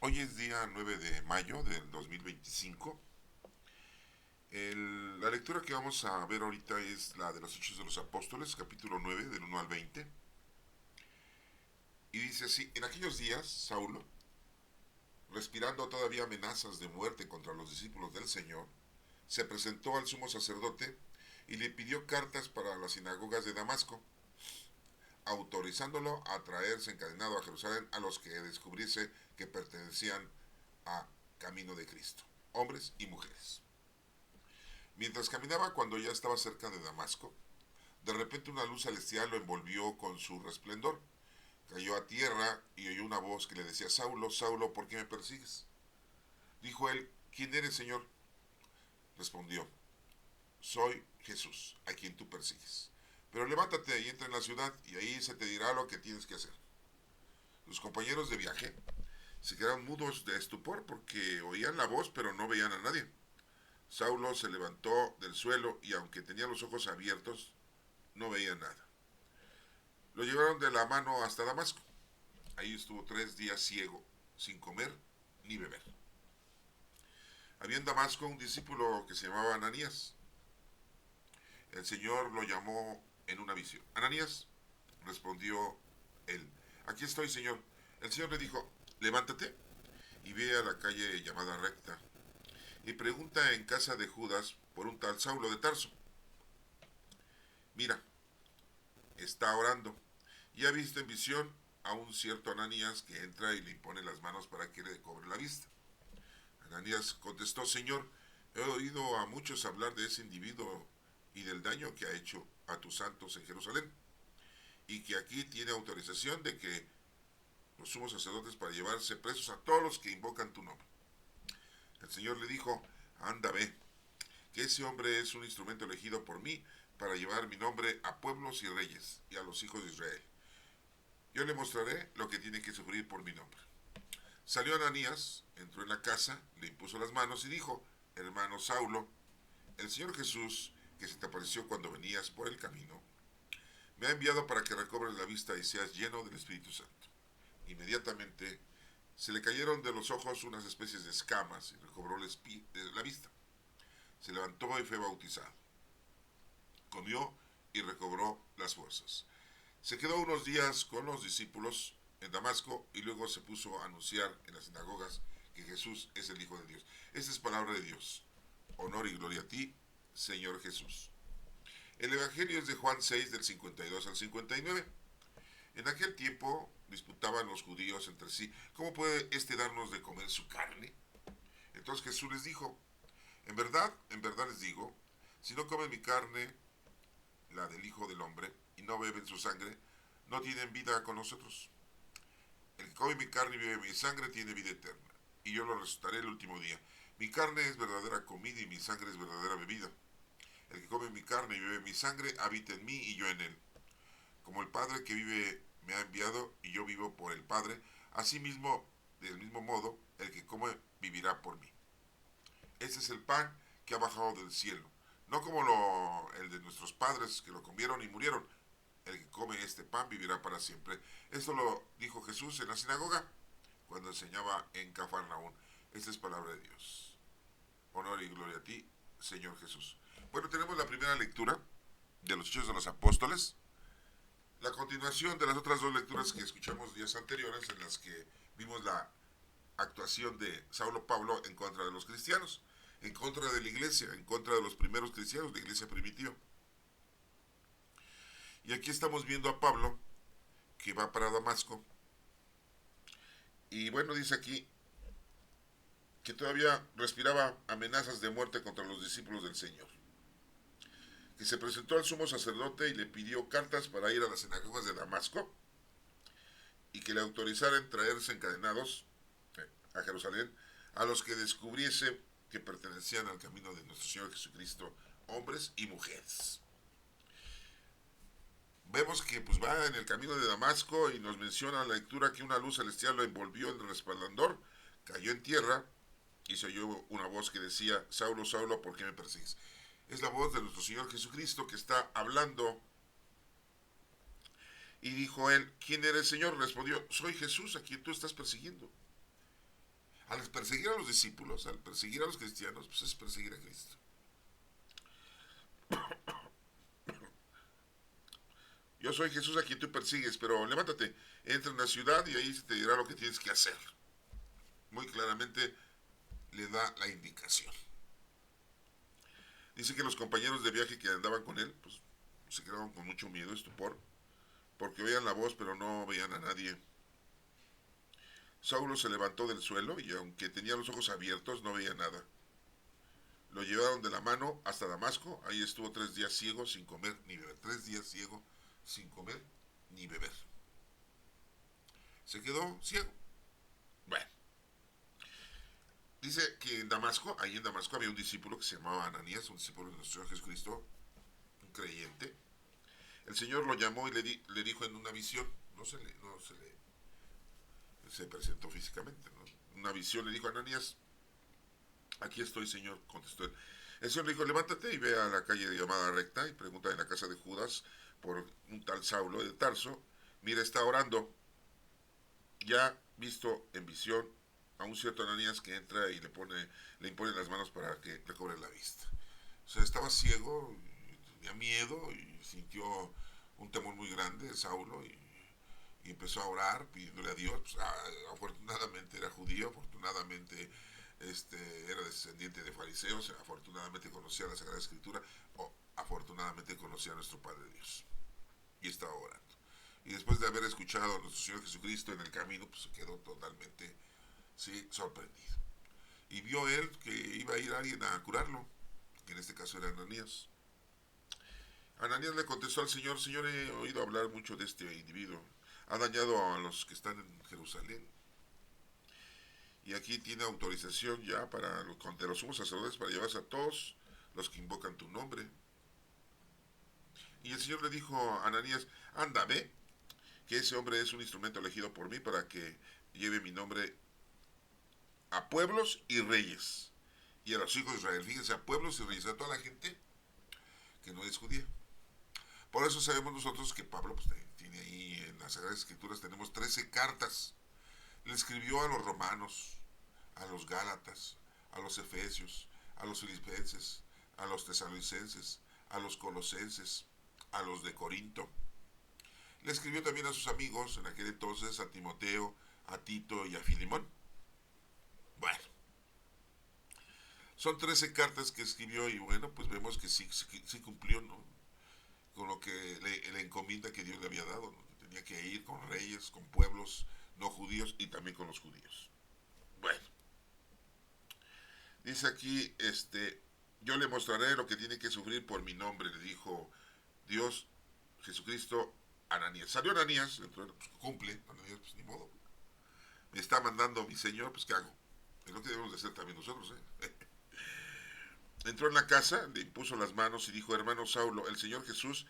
Hoy es día 9 de mayo del 2025. La lectura que vamos a ver ahorita es la de los Hechos de los Apóstoles, capítulo 9, del 1 al 20. Y dice así: en aquellos días, Saulo, respirando todavía amenazas de muerte contra los discípulos del Señor, se presentó al sumo sacerdote y le pidió cartas para las sinagogas de Damasco, autorizándolo a traerse encadenado a Jerusalén a los que descubriese que pertenecían a Camino de Cristo, hombres y mujeres. Mientras caminaba, cuando ya estaba cerca de Damasco, de repente una luz celestial lo envolvió con su resplendor. Cayó a tierra y oyó una voz que le decía: Saulo, Saulo, ¿por qué me persigues? Dijo él: ¿quién eres, Señor? Respondió: soy Jesús, a quien tú persigues. Pero levántate y entra en la ciudad, y ahí se te dirá lo que tienes que hacer. Los compañeros de viaje se quedaron mudos de estupor porque oían la voz pero no veían a nadie. Saulo se levantó del suelo y aunque tenía los ojos abiertos, no veía nada. Lo llevaron de la mano hasta Damasco. Ahí estuvo 3 días ciego, sin comer ni beber. Había en Damasco un discípulo que se llamaba Ananías. El Señor lo llamó en una visión. Ananías, respondió él. Aquí estoy, Señor. El Señor le dijo: levántate y ve a la calle llamada Recta y pregunta en casa de Judas por un tal Saulo de Tarso. Mira, está orando y ha visto en visión a un cierto Ananías que entra y le impone las manos para que le cobre la vista. Ananías contestó: Señor, he oído a muchos hablar de ese individuo y del daño que ha hecho a tus santos en Jerusalén, y que aquí tiene autorización de que los sumos sacerdotes para llevarse presos a todos los que invocan tu nombre. El Señor le dijo: anda, ve, que ese hombre es un instrumento elegido por mí para llevar mi nombre a pueblos y reyes y a los hijos de Israel. Yo le mostraré lo que tiene que sufrir por mi nombre. Salió Ananías, entró en la casa, le impuso las manos y dijo: hermano Saulo, el Señor Jesús, que se te apareció cuando venías por el camino, me ha enviado para que recobres la vista y seas lleno del Espíritu Santo. Inmediatamente se le cayeron de los ojos unas especies de escamas y recobró la vista. Se levantó y fue bautizado. Comió y recobró las fuerzas. Se quedó unos días con los discípulos en Damasco y luego se puso a anunciar en las sinagogas que Jesús es el Hijo de Dios. Esta es palabra de Dios. Honor y gloria a ti, Señor Jesús. El Evangelio es de Juan 6, del 52 al 59. En aquel tiempo disputaban los judíos entre sí: ¿cómo puede éste darnos de comer su carne? Entonces Jesús les dijo: en verdad les digo, si no comen mi carne, la del Hijo del Hombre, y no beben su sangre, no tienen vida con nosotros. El que come mi carne y bebe mi sangre tiene vida eterna, y yo lo resucitaré el último día. Mi carne es verdadera comida y mi sangre es verdadera bebida. El que come mi carne y bebe mi sangre habita en mí y yo en él. Como el Padre que vive me ha enviado y yo vivo por el Padre, asimismo, del mismo modo, el que come vivirá por mí. Ese es el pan que ha bajado del cielo, no como el de nuestros padres que lo comieron y murieron. El que come este pan vivirá para siempre. Esto lo dijo Jesús en la sinagoga cuando enseñaba en Cafarnaún. Esta es palabra de Dios. Honor y gloria a ti, Señor Jesús. Bueno, tenemos la primera lectura de los Hechos de los Apóstoles, la continuación de las otras dos lecturas que escuchamos días anteriores, en las que vimos la actuación de Saulo Pablo en contra de los cristianos, en contra de la iglesia, en contra de los primeros cristianos, de la iglesia primitiva. Y aquí estamos viendo a Pablo, que va para Damasco, y bueno, dice aquí que todavía respiraba amenazas de muerte contra los discípulos del Señor, que se presentó al sumo sacerdote y le pidió cartas para ir a las sinagogas de Damasco y que le autorizaran traerse encadenados a Jerusalén a los que descubriese que pertenecían al camino de nuestro Señor Jesucristo, hombres y mujeres. Vemos que pues va en el camino de Damasco y nos menciona la lectura que una luz celestial lo envolvió en el resplandor, cayó en tierra y se oyó una voz que decía: Saulo, Saulo, ¿por qué me persigues? Es la voz de nuestro Señor Jesucristo que está hablando. Y dijo él: ¿quién eres, Señor? Respondió: soy Jesús, a quien tú estás persiguiendo. Al perseguir a los discípulos, al perseguir a los cristianos, pues es perseguir a Cristo. Yo soy Jesús a quien tú persigues, pero levántate, entra en la ciudad y ahí se te dirá lo que tienes que hacer. Muy claramente le da la indicación. Dice que los compañeros de viaje que andaban con él, pues se quedaron con mucho miedo, estupor, porque oían la voz pero no veían a nadie. Saulo se levantó del suelo y aunque tenía los ojos abiertos no veía nada. Lo llevaron de la mano hasta Damasco, ahí estuvo 3 días ciego sin comer ni beber. 3 días ciego sin comer ni beber. Se quedó ciego. Bueno, dice que en Damasco, ahí en Damasco había un discípulo que se llamaba Ananías, un discípulo de nuestro Señor Jesucristo, un creyente. El Señor lo llamó y le dijo en una visión, se presentó físicamente, ¿no? Una visión le dijo a Ananías, aquí estoy, Señor, contestó él. El Señor le dijo, levántate y ve a la calle llamada Recta y pregunta en la casa de Judas por un tal Saulo de Tarso. Mira, está orando. Ya visto en visión a un cierto Ananías que entra y le impone las manos para que recobre la vista. O sea, estaba ciego, tenía miedo y sintió un temor muy grande, Saulo, y empezó a orar pidiéndole a Dios. Pues, afortunadamente era judío, afortunadamente era descendiente de fariseos, afortunadamente conocía la Sagrada Escritura, o afortunadamente conocía a nuestro Padre Dios. Y estaba orando. Y después de haber escuchado a nuestro Señor Jesucristo en el camino, pues se quedó totalmente, sí, sorprendido. Y vio él que iba a ir alguien a curarlo, que en este caso era Ananías. Ananías le contestó al Señor, Señor, he oído hablar mucho de este individuo. Ha dañado a los que están en Jerusalén. Y aquí tiene autorización ya de los sumos sacerdotes para llevarse a todos los que invocan tu nombre. Y el Señor le dijo a Ananías, anda, ve, que ese hombre es un instrumento elegido por mí para que lleve mi nombre a pueblos y reyes. Y a los hijos de Israel, fíjense, a pueblos y reyes, a toda la gente que no es judía. Por eso sabemos nosotros que Pablo pues, tiene ahí en las Sagradas Escrituras, tenemos 13 cartas. Le escribió a los romanos, a los gálatas, a los efesios, a los filipenses, a los tesalonicenses, a los colosenses, a los de Corinto. Le escribió también a sus amigos en aquel entonces, a Timoteo, a Tito y a Filimón. Bueno, son 13 cartas que escribió y bueno, pues vemos que sí cumplió, ¿no? Con lo que la encomienda que Dios le había dado, ¿no? Tenía que ir con reyes, con pueblos no judíos y también con los judíos. Bueno, dice aquí, yo le mostraré lo que tiene que sufrir por mi nombre, le dijo Dios, Jesucristo, Ananías. Salió Ananías, entonces, pues, cumple, Ananías, pues ni modo. Me está mandando mi Señor, pues ¿qué hago? Es lo que debemos de hacer también nosotros, ¿eh? Entró en la casa, le impuso las manos y dijo, hermano Saulo, el Señor Jesús,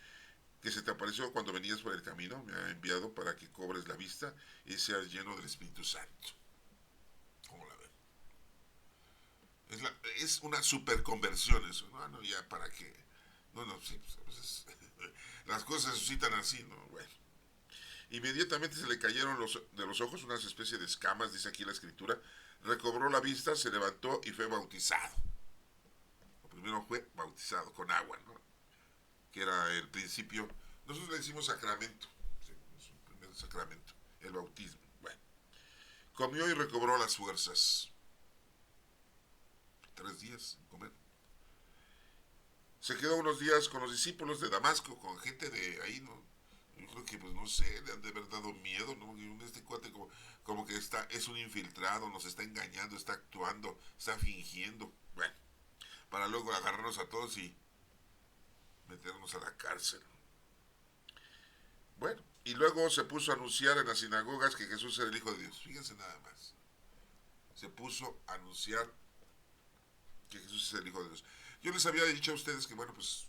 que se te apareció cuando venías por el camino, me ha enviado para que cobres la vista y seas lleno del Espíritu Santo. ¿Cómo la ven? Es una super conversión eso, ¿no? No, ya para qué. No, sí, pues, las cosas se suscitan así, ¿no? Bueno. Inmediatamente se le cayeron de los ojos unas especies de escamas, dice aquí la escritura. Recobró la vista, se levantó y fue bautizado. Lo primero fue bautizado con agua, ¿no? Que era el principio. Nosotros le decimos sacramento. Sí, es un primer sacramento, el bautismo. Bueno. Comió y recobró las fuerzas. 3 días sin comer. Se quedó unos días con los discípulos de Damasco, con gente de ahí, ¿no? Yo creo que, pues no sé, le han de haber dado miedo, ¿no? Este cuate como que es un infiltrado, nos está engañando, está actuando, está fingiendo. Bueno, para luego agarrarnos a todos y meternos a la cárcel. Bueno, y luego se puso a anunciar en las sinagogas que Jesús era el Hijo de Dios. Fíjense nada más. Se puso a anunciar que Jesús es el Hijo de Dios. Yo les había dicho a ustedes que, bueno, pues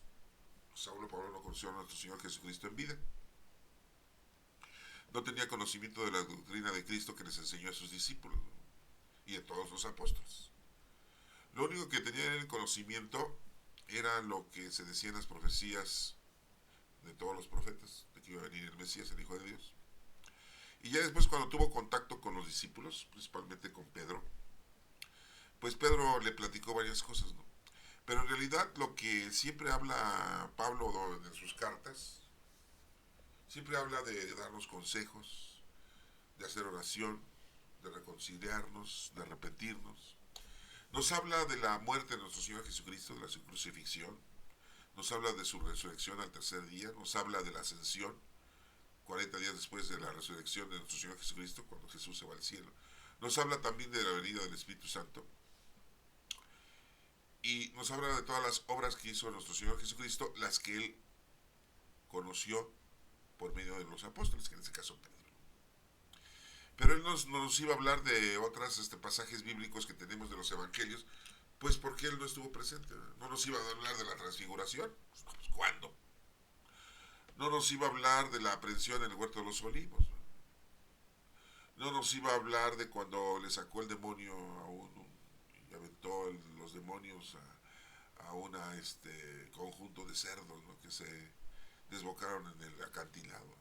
Saulo Pablo no conoció a nuestro Señor Jesucristo en vida. No tenía conocimiento de la doctrina de Cristo que les enseñó a sus discípulos, ¿no? Y a todos los apóstoles. Lo único que tenía en el conocimiento era lo que se decía en las profecías de todos los profetas, de que iba a venir el Mesías, el Hijo de Dios. Y ya después, cuando tuvo contacto con los discípulos, principalmente con Pedro, pues Pedro le platicó varias cosas, ¿no? Pero en realidad lo que siempre habla Pablo en sus cartas, siempre habla de darnos consejos, de hacer oración, de reconciliarnos, de arrepentirnos. Nos habla de la muerte de nuestro Señor Jesucristo, de la su crucifixión. Nos habla de su resurrección al tercer día. Nos habla de la ascensión, 40 días después de la resurrección de nuestro Señor Jesucristo, cuando Jesús se va al cielo. Nos habla también de la venida del Espíritu Santo. Y nos habla de todas las obras que hizo nuestro Señor Jesucristo, las que Él conoció por medio de los apóstoles, que en este caso Pedro. Pero Él nos iba a hablar de otros pasajes bíblicos que tenemos de los evangelios, pues porque Él no estuvo presente. No nos iba a hablar de la transfiguración. Pues, ¿cuándo? No nos iba a hablar de la aprehensión en el huerto de los olivos. No nos iba a hablar de cuando le sacó el demonio a uno y aventó los demonios a una conjunto de cerdos, ¿no?, que se desbocaron en el acantilado.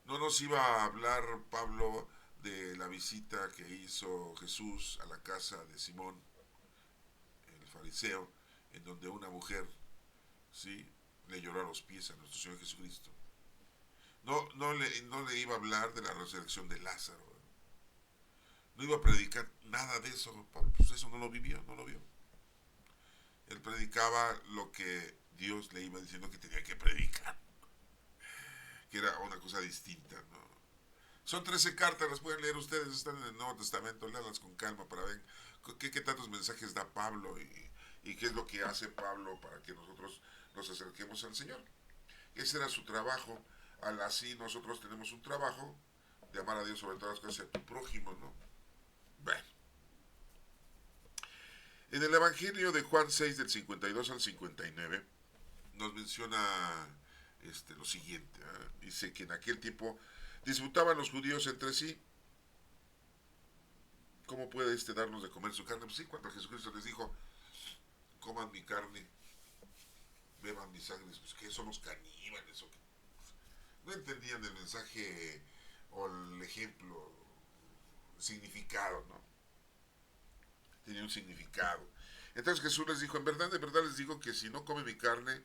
No nos iba a hablar Pablo de la visita que hizo Jesús a la casa de Simón, el fariseo, en donde una mujer, sí, le lloró a los pies a nuestro Señor Jesucristo. No le iba a hablar de la resurrección de Lázaro. No iba a predicar nada de eso. Pablo, pues eso no lo vivió, no lo vio. Él predicaba lo que Dios le iba diciendo que tenía que predicar, que era una cosa distinta, ¿no? Son 13 cartas, las pueden leer ustedes, están en el Nuevo Testamento, léalas con calma para ver qué tantos mensajes da Pablo y qué es lo que hace Pablo para que nosotros nos acerquemos al Señor. Ese era su trabajo. Al así nosotros tenemos un trabajo de amar a Dios sobre todas las cosas y a tu prójimo, ¿no? Bueno. En el Evangelio de Juan 6, del 52 al 59, nos menciona lo siguiente. Dice que en aquel tiempo disputaban los judíos entre sí. ¿Cómo puede darnos de comer su carne? Pues sí, cuando Jesucristo les dijo, coman mi carne, beban mi sangre, pues que somos caníbales o qué. No entendían el mensaje o el ejemplo, el significado, ¿no? Tenía un significado. Entonces Jesús les dijo, en verdad les digo que si no comen mi carne,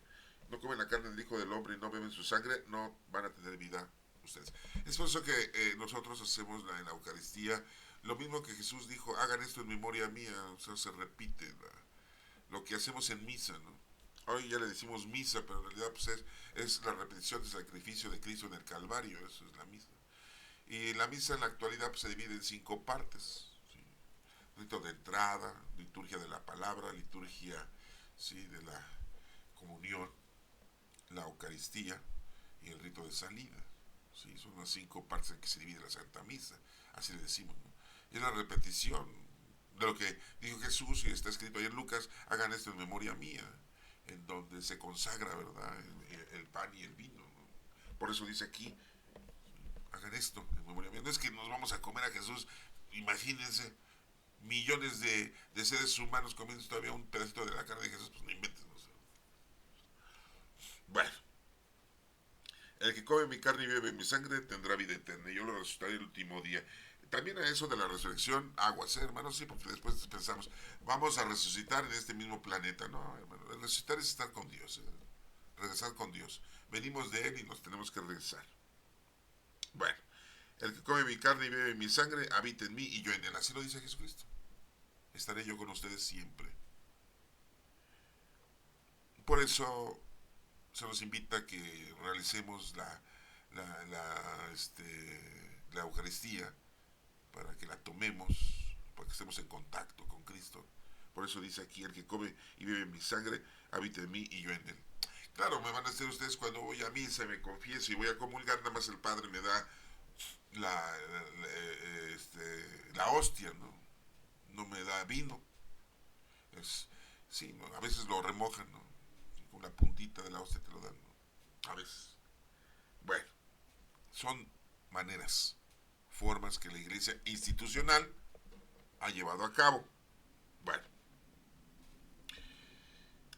no comen la carne del Hijo del Hombre y no beben su sangre, no van a tener vida ustedes. Es por eso que nosotros hacemos en la Eucaristía lo mismo que Jesús dijo, hagan esto en memoria mía, o sea, se repite lo que hacemos en misa, ¿no? Hoy ya le decimos misa, pero en realidad pues es la repetición del sacrificio de Cristo en el Calvario, eso es la misa. Y la misa en la actualidad pues, se divide en 5 partes. ¿Sí? Rito de entrada, liturgia de la palabra, liturgia, ¿sí?, de la comunión, la Eucaristía y el rito de salida. ¿Sí? Son las 5 partes en que se divide la Santa Misa, así le decimos, ¿no? Y es la repetición de lo que dijo Jesús y está escrito ahí en Lucas, hagan esto en memoria mía, en donde se consagra, ¿verdad?, el pan y el vino, ¿no? Por eso dice aquí, hagan esto en memoria mía. No es que nos vamos a comer a Jesús, imagínense, millones de seres humanos comiendo todavía un pedacito de la carne de Jesús, pues no inventes, no sé. Bueno, el que come mi carne y bebe mi sangre tendrá vida eterna y yo lo resucitaré el último día. También a eso de la resurrección, aguas, hermanos, sí, porque después pensamos, vamos a resucitar en este mismo planeta. No, hermano, el resucitar es estar con Dios, regresar con Dios. Venimos de Él y nos tenemos que regresar. Bueno, el que come mi carne y bebe mi sangre, habita en mí y yo en él. Así lo dice Jesucristo. Estaré yo con ustedes siempre. Por eso se nos invita a que realicemos la Eucaristía, para que la tomemos, para que estemos en contacto con Cristo. Por eso dice aquí, el que come y bebe mi sangre, habita en mí y yo en él. Claro, me van a decir ustedes, cuando voy a misa, me confieso y voy a comulgar, nada más el Padre me da la hostia, ¿no? No me da vino. Sí, ¿no? A veces lo remojan, ¿no? Con la puntita de la hostia te lo dan, ¿no? A veces. Bueno, son maneras, formas que la iglesia institucional ha llevado a cabo. Bueno,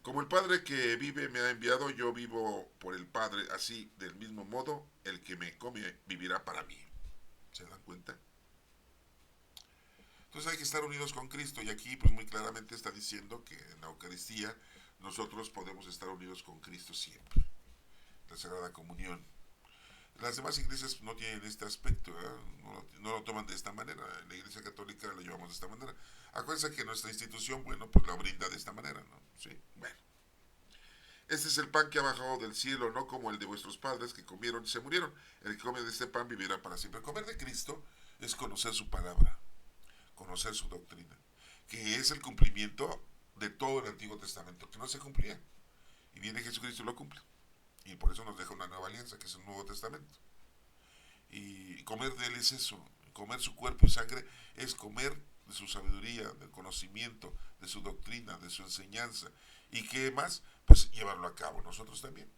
como el Padre que vive me ha enviado, yo vivo por el Padre, así del mismo modo, el que me come vivirá para mí. ¿Se dan cuenta? Entonces hay que estar unidos con Cristo, y aquí pues muy claramente está diciendo que en la Eucaristía nosotros podemos estar unidos con Cristo siempre, la Sagrada Comunión. Las demás iglesias no tienen este aspecto, no lo toman de esta manera. En la Iglesia Católica lo llevamos de esta manera. Acuérdense que nuestra institución, bueno, pues la brinda de esta manera, ¿no? Sí, bueno. Este es el pan que ha bajado del cielo, no como el de vuestros padres que comieron y se murieron. El que come de este pan vivirá para siempre. Comer de Cristo es conocer su palabra, conocer su doctrina, que es el cumplimiento de todo el Antiguo Testamento, que no se cumplía. Y viene Jesucristo y lo cumple. Y por eso nos deja una nueva alianza, que es el Nuevo Testamento. Y comer de Él es eso, comer su cuerpo y sangre es comer de su sabiduría, del conocimiento, de su doctrina, de su enseñanza. ¿Y qué más? Pues llevarlo a cabo nosotros también.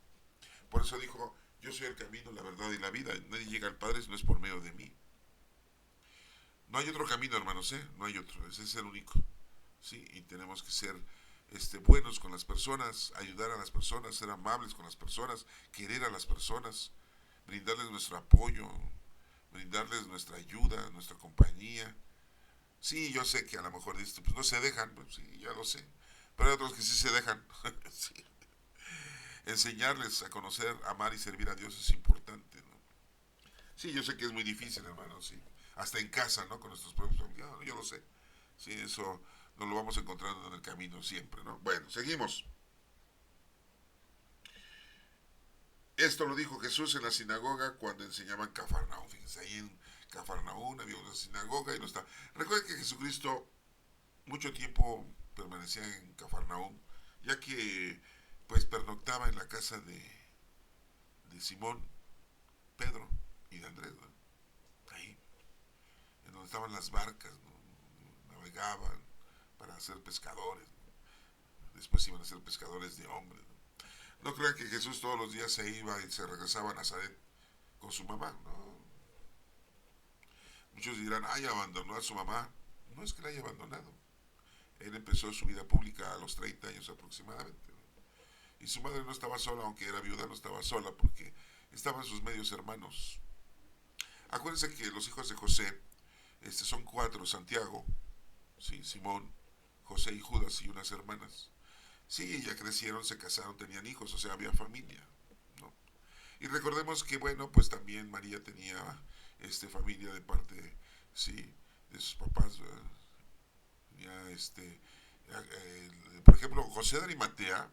Por eso dijo, yo soy el camino, la verdad y la vida. Nadie llega al Padre si no es por medio de mí. No hay otro camino, hermanos, ¿eh? No hay otro, ese es el único. ¿Sí? Y tenemos que ser buenos con las personas, ayudar a las personas, ser amables con las personas, querer a las personas, brindarles nuestro apoyo, brindarles nuestra ayuda, nuestra compañía. Sí, yo sé que a lo mejor pues no se dejan, pues sí, ya lo sé, pero hay otros que sí se dejan. Sí. Enseñarles a conocer, amar y servir a Dios es importante, ¿no? Sí, yo sé que es muy difícil, hermano, sí. Hasta en casa, ¿no? Con nuestros propios familiares, yo lo sé. Sí, eso nos lo vamos encontrando en el camino siempre, ¿no? Bueno, seguimos. Esto lo dijo Jesús en la sinagoga cuando enseñaba en Cafarnaúm. Fíjense, ahí en Cafarnaúm había una sinagoga y no está. Recuerden que Jesucristo mucho tiempo permanecía en Cafarnaúm, ya que pues pernoctaba en la casa de Simón, Pedro y de Andrés, ¿no? Ahí, en donde estaban las barcas, ¿no? Navegaban para ser pescadores, ¿no? Después iban a ser pescadores de hombres, ¿no? No crean que Jesús todos los días se iba y se regresaba a Nazaret con su mamá, ¿no? Muchos dirán, ay, abandonó a su mamá. No es que la haya abandonado. Él empezó su vida pública a los 30 años aproximadamente, ¿no? Y su madre no estaba sola, aunque era viuda, no estaba sola porque estaban sus medios hermanos. Acuérdense que los hijos de José son cuatro: Santiago, sí, Simón, José y Judas, y unas hermanas. Sí, ya crecieron, se casaron, tenían hijos, o sea, había familia, ¿no? Y recordemos que, bueno, pues también María tenía familia de parte, sí, de sus papás, ¿verdad? Tenía por ejemplo, José de Arimatea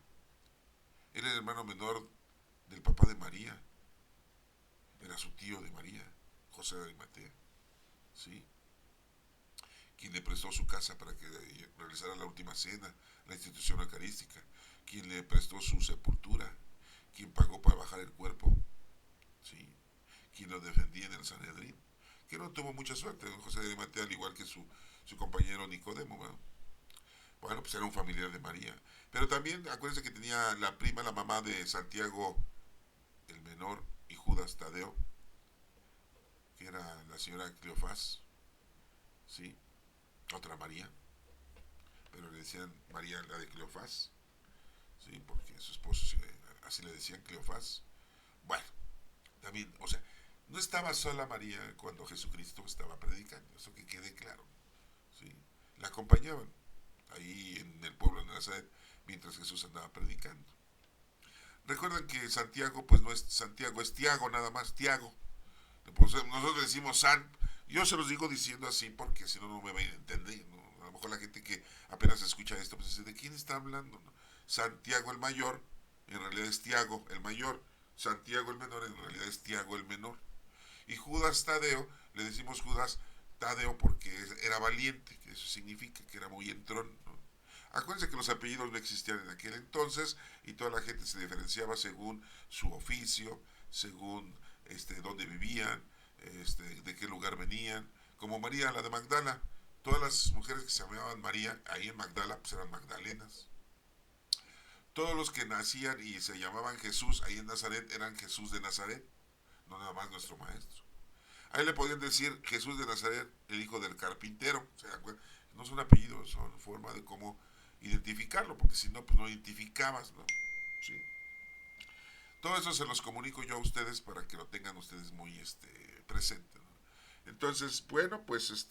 era el hermano menor del papá de María, era su tío de María, José de Arimatea, ¿sí? Quien le prestó su casa para que realizara la última cena, la institución eucarística, quien le prestó su sepultura, quien pagó para bajar el cuerpo, ¿sí? Quien lo defendía en el Sanedrín, que no tuvo mucha suerte, don José de Arimatea, al igual que su compañero Nicodemo, ¿no? Bueno, pues era un familiar de María. Pero también acuérdense que tenía la prima, la mamá de Santiago el menor y Judas Tadeo, que era la señora Cleofás, ¿sí? Otra María, pero le decían María la de Cleofás, ¿sí? Porque su esposo así le decían, Cleofás. Bueno, también, o sea, no estaba sola María cuando Jesucristo estaba predicando, eso que quede claro, ¿sí? La acompañaban ahí en el pueblo de Nazaret mientras Jesús andaba predicando. Recuerden que Santiago, pues no es Santiago, es Tiago nada más, Tiago. Nosotros decimos San, yo se los digo diciendo así porque si no, no me van a entender, ¿no? A lo mejor la gente que apenas escucha esto, pues dice, ¿de quién está hablando? ¿No? Santiago el mayor, en realidad es Tiago el mayor. Santiago el menor, en realidad es Tiago el menor. Y Judas Tadeo, le decimos Judas Tadeo porque era valiente, que eso significa que era muy entrón, ¿no? Acuérdense que los apellidos no existían en aquel entonces y toda la gente se diferenciaba según su oficio, según dónde vivían, de qué lugar venían. Como María, la de Magdala, todas las mujeres que se llamaban María ahí en Magdala pues eran magdalenas. Todos los que nacían y se llamaban Jesús ahí en Nazaret eran Jesús de Nazaret, no nada más nuestro maestro. Ahí le podían decir Jesús de Nazaret, el hijo del carpintero. ¿Se dan cuenta? No son apellidos, son forma de cómo identificarlo, porque si no, pues no identificabas, ¿no? Sí. Todo eso se los comunico yo a ustedes para que lo tengan ustedes muy presente, ¿no? Entonces, bueno, pues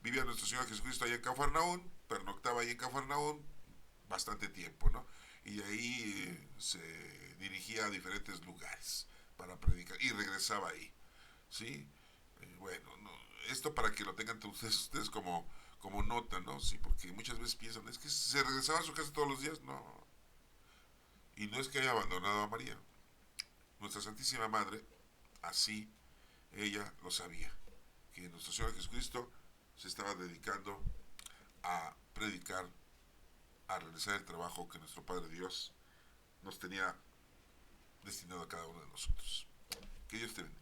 vivía nuestro Señor Jesucristo ahí en Cafarnaún, pernoctaba ahí en Cafarnaún bastante tiempo, ¿no? Y de ahí se dirigía a diferentes lugares para predicar y regresaba ahí, ¿sí? Bueno, no, esto para que lo tengan ustedes como nota, ¿no? Sí, porque muchas veces piensan, es que se regresaba a su casa todos los días, no. Y no es que haya abandonado a María. Nuestra Santísima Madre, así ella lo sabía, que nuestro Señor Jesucristo se estaba dedicando a predicar, a realizar el trabajo que nuestro Padre Dios nos tenía destinado a cada uno de nosotros. Que Dios te bendiga.